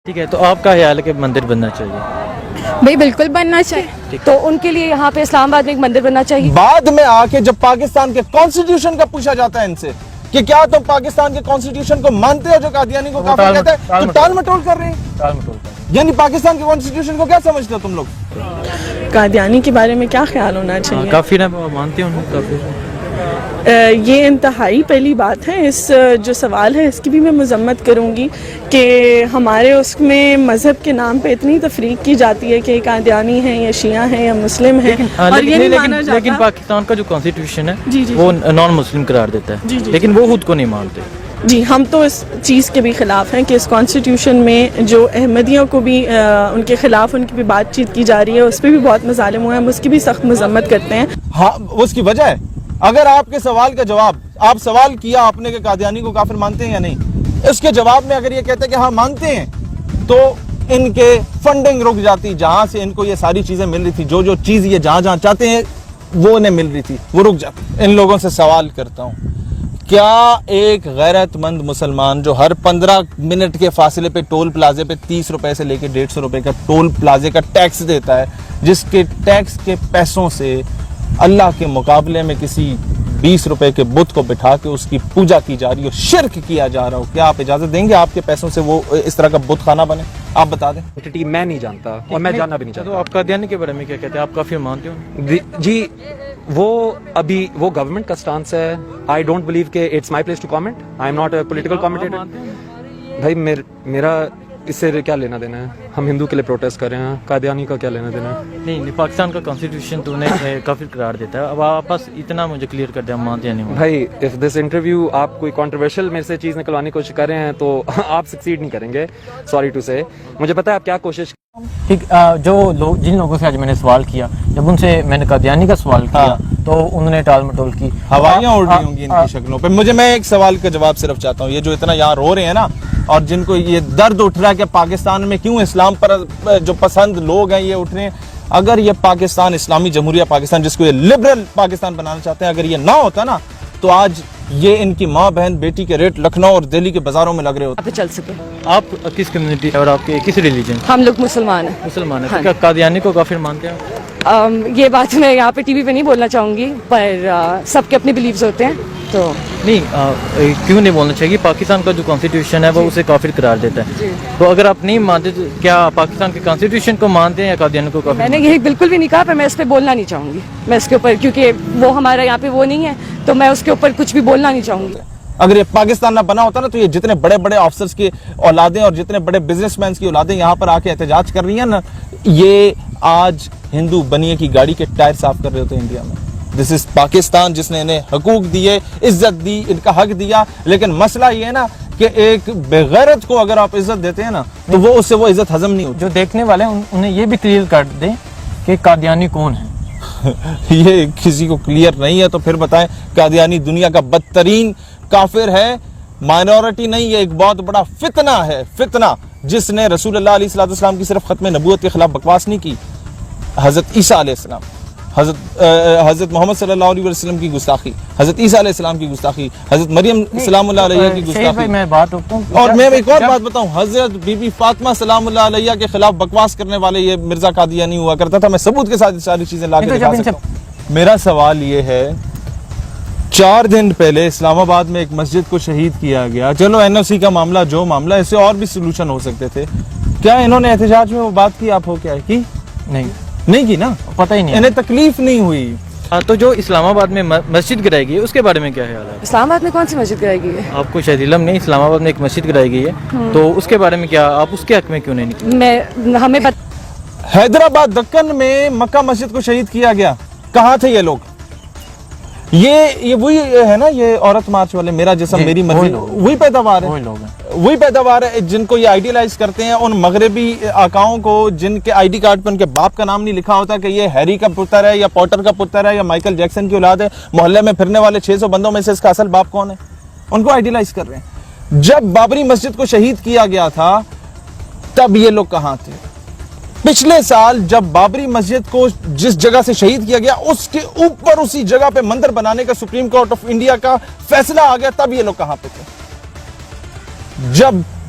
ٹھیک ہے، تو آپ کا خیال ہے کہ مندر بننا چاہیے؟ بھائی بالکل بننا چاہیے، تو ان کے لیے یہاں پہ اسلام آباد میں ایک مندر بننا چاہیے۔ بعد میں آ کے جب پاکستان کے کانسٹیٹیوشن کا پوچھا جاتا ہے ان سے کہ کیا تم پاکستان کے کانسٹیٹیوشن کو مانتے ہو جو قادیانی کو کافر کہتا ہے، تو ٹال مٹول کر رہے ہیں۔ یعنی پاکستان کے کانسٹیٹیوشن کو کیا سمجھتے ہو تم لوگ؟ قادیانی کے بارے میں کیا خیال ہونا چاہیے؟ کافر ہیں، مانتے ہیں انہیں کافر؟ یہ انتہائی پہلی بات ہے۔ اس جو سوال ہے اس کی بھی میں مذمت کروں گی کہ ہمارے اس میں مذہب کے نام پہ اتنی تفریق کی جاتی ہے کہ قادیانی ہیں یا شیعہ ہیں یا مسلم ہیں، اور یہ نہیں مانا جاتا۔ لیکن پاکستان کا جو کانسٹیٹیوشن ہے جی جی وہ نان مسلم قرار دیتا ہے، لیکن وہ خود کو نہیں مانتے۔ جی، ہم تو اس چیز کے بھی خلاف ہیں کہ اس کانسٹیٹیوشن میں جو احمدیوں کو بھی ان کے خلاف ان کی بھی بات چیت کی جا رہی ہے، اس پہ بھی بہت مظالم ہوئے ہیں، ہم اس کی بھی سخت مذمت کرتے ہیں۔ ہاں، اس کی وجہ ہے اگر آپ کے سوال کا جواب، آپ سوال کیا آپ نے کہ قادیانی کو کافر مانتے ہیں یا نہیں، اس کے جواب میں اگر یہ کہتے کہ ہاں مانتے ہیں، تو ان کے فنڈنگ رک جاتی، جہاں سے ان کو یہ ساری چیزیں مل رہی تھی، جو چیز یہ جہاں چاہتے ہیں وہ انہیں مل رہی تھی، وہ رک جاتی۔ ان لوگوں سے سوال کرتا ہوں، کیا ایک غیرت مند مسلمان جو ہر 15 منٹ کے فاصلے پہ ٹول پلازے پہ 30 روپے سے لے کے 150 روپے کا ٹول پلازے کا ٹیکس دیتا ہے، جس کے ٹیکس کے پیسوں سے اللہ کے مقابلے میں کسی 20 روپے کے بت کو بٹھا کے اس کی پوجا کی جا رہی ہو، شرک کیا جا رہا ہو، کیا آپ اجازت دیں گے آپ کے پیسوں سے وہ اس طرح کا بت خانہ بنے؟ آپ بتا دیں۔ میں نہیں جانتا اور میں جاننا بھی نہیں تو چاہتا۔ آپ قادیانی کے بارے میں کیا کہتے ہیں؟ آپ کافر مانتے ہو؟ جی، وہ ابھی وہ گورنمنٹ کا سٹانس ہے۔ آئی ڈونٹ بلیو کہ it's my place to comment. I am not a political commentator. بھائی میرا اس سے کیا لینا دینا ہے؟ ہم ہندو کے لیے پروٹیسٹ کر رہے ہیں، قادیانی کا کیا لینا دینا ہے؟ نہیں، پاکستان کا کانسٹیٹیوشن تو انہیں کافر قرار دیتا ہے۔ اب آپ بس اتنا مجھے کلیئر کر دیں، ہم مانتے ہیں نہیں؟ بھائی اف دس انٹرویو آپ کوئی کنٹروورشل میرے سے چیز نکلوانے کی کوشش کر رہے ہیں تو آپ سکسیڈ نہیں کریں گے، سوری ٹو سے۔ مجھے پتا ہے آپ کیا کوشش۔ ٹھیک، جو لوگ جن لوگوں سے آج میں نے سوال کیا، جب ان سے میں نے قادیانی کا سوال کیا تو انہوں نے ٹال مٹول کی، ہوائیاں اڑ رہی ہوں گی ان کی شکلوں پہ۔ میں ایک سوال کا جواب صرف چاہتا ہوں، یہ جو اتنا یہاں رو رہے ہیں نا، اور جن کو یہ درد اٹھ رہا ہے کہ پاکستان میں کیوں اسلام پر جو پسند لوگ ہیں یہ اٹھ رہے ہیں، اگر یہ پاکستان اسلامی جمہوریہ پاکستان جس کو یہ لبرل پاکستان بنانا چاہتے ہیں، اگر یہ نہ ہوتا نا تو آج یہ ان کی ماں بہن بیٹی کے ریٹ لکھنؤ اور دہلی کے بازاروں میں لگ رہے ہوتے۔ چل سکے۔ آپ کس کمیونٹی اور آپ کے کس ریلیجن؟ ہم لوگ مسلمان ہیں۔ مسلمان ہیں۔ کیا قادیانی کو کافر مانتے ہیں؟ یہ بات میں یہاں پہ ٹی وی پہ نہیں بولنا چاہوں گی، پر سب کے اپنے بلیفز ہوتے ہیں، تو نہیں، کیوں نہیں بولنا چاہیے؟ پاکستان کا جو کانسٹیٹیوشن ہے وہ اسے کافر قرار دیتا ہے، تو اگر آپ نہیں مانتے تو کیا پاکستان کے کانسٹیٹیوشن کو مانتے ہیں یا قادیانی کو کافر؟ میں نے یہی بالکل بھی نہیں کہا، پر میں اس پہ بولنا نہیں چاہوں گی، میں اس کے اوپر، کیونکہ وہ ہمارا یہاں پہ وہ نہیں ہے، تو میں اس کے اوپر کچھ بھی بولنا نہیں چاہوں گی۔ اگر یہ پاکستان نہ بنا ہوتا نا تو یہ جتنے بڑے بڑے آفیسرز کی اولادیں اور جتنے بڑے بزنس مینز کی اولادیں یہاں پر آ کے احتجاج کر رہی ہیں نا، یہ آج ہندو بنیے کی گاڑی کے ٹائر صاف کر رہے ہوتے ہیں انڈیا میں۔ دس از پاکستان جس نے انہیں حقوق دیے، عزت دی، ان کا حق دیا، لیکن مسئلہ یہ ہے نا کہ ایک بغیرت کو اگر آپ عزت دیتے ہیں نا تو وہ اس سے وہ عزت ہضم نہیں ہوتی۔ جو دیکھنے والے ہیں انہیں یہ بھی کلیئر کر دیں کہ قادیانی کون ہے۔ یہ کسی کو کلیئر نہیں ہے تو پھر بتائیں۔ قادیانی دنیا کا بدترین کافر ہے، مائنورٹی نہیں، یہ ایک بہت بڑا فتنہ ہے، فتنہ جس نے رسول اللہ علیہ السلام کی صرف ختم نبوت کے خلاف بکواس نہیں کی، حضرت عیسیٰ علیہ السلام، حضرت محمد صلی اللہ علیہ وسلم کی گستاخی، حضرت عیسیٰ علیہ السلام کی گستاخی، حضرت مریم سلام اللہ علیہ کی گستاخی، میں بات روکتا ہوں اور میں ایک اور بات بتاؤں، حضرت بی بی فاطمہ سلام اللہ علیہ کے خلاف بکواس کرنے والے یہ مرزا قادیانی ہوا کرتا تھا۔ میں ثبوت کے ساتھ ساری چیزیں لا کے دکھا سکتا ہوں۔ میرا سوال یہ ہے، 4 دن پہلے اسلام آباد میں ایک مسجد کو شہید کیا گیا، چلو این او سی کا معاملہ جو معاملہ، اس سے اور بھی سلوشن ہو سکتے تھے، کیا انہوں نے احتجاج میں وہ بات کی؟ آپ ہو کیا کی؟ نہیں کی نا، پتہ ہی نہیں، انہیں تکلیف نہیں ہوئی۔ تو جو اسلام آباد میں مسجد گرائی گئی ہے اس کے بارے میں کیا خیال ہے؟ اسلام آباد میں کون سی مسجد گرائی گئی ہے؟ آپ کو شاید علم نہیں، اسلام آباد میں ایک مسجد گرائی گئی ہے، تو اس کے بارے میں کیا آپ اس کے حق میں کیوں نہیں نکلے؟ ہمیں حیدرآباد دکن میں مکہ مسجد کو شہید کیا گیا، کہاں تھے یہ لوگ؟ یہ وہی ہے نا، یہ عورت مارچ والے، میرا جسم میری مرضی، وہی پیداوار ہے، وہی پیداوار ہے جن کو یہ آئیڈیلائز کرتے ہیں، ان مغربی آقاؤں کو جن کے آئی ڈی کارڈ پہ ان کے باپ کا نام نہیں لکھا ہوتا کہ یہ ہیری کا پتر ہے یا پوٹر کا پتر ہے یا مائیکل جیکسن کی اولاد ہے، محلے میں پھرنے والے 600 بندوں میں سے اس کا اصل باپ کون ہے؟ ان کو آئیڈیلائز کر رہے ہیں۔ جب بابری مسجد کو شہید کیا گیا تھا تب یہ لوگ کہاں تھے؟ پچھلے سال جب بابری مسجد کو جس جگہ سے شہید کیا گیا اس کے اوپر اسی جگہ پہ مندر بنانے کا سپریم کورٹ آف انڈیا کا فیصلہ آ گیا، تب یہ لوگ کہاں پہ تھے؟ جب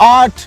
8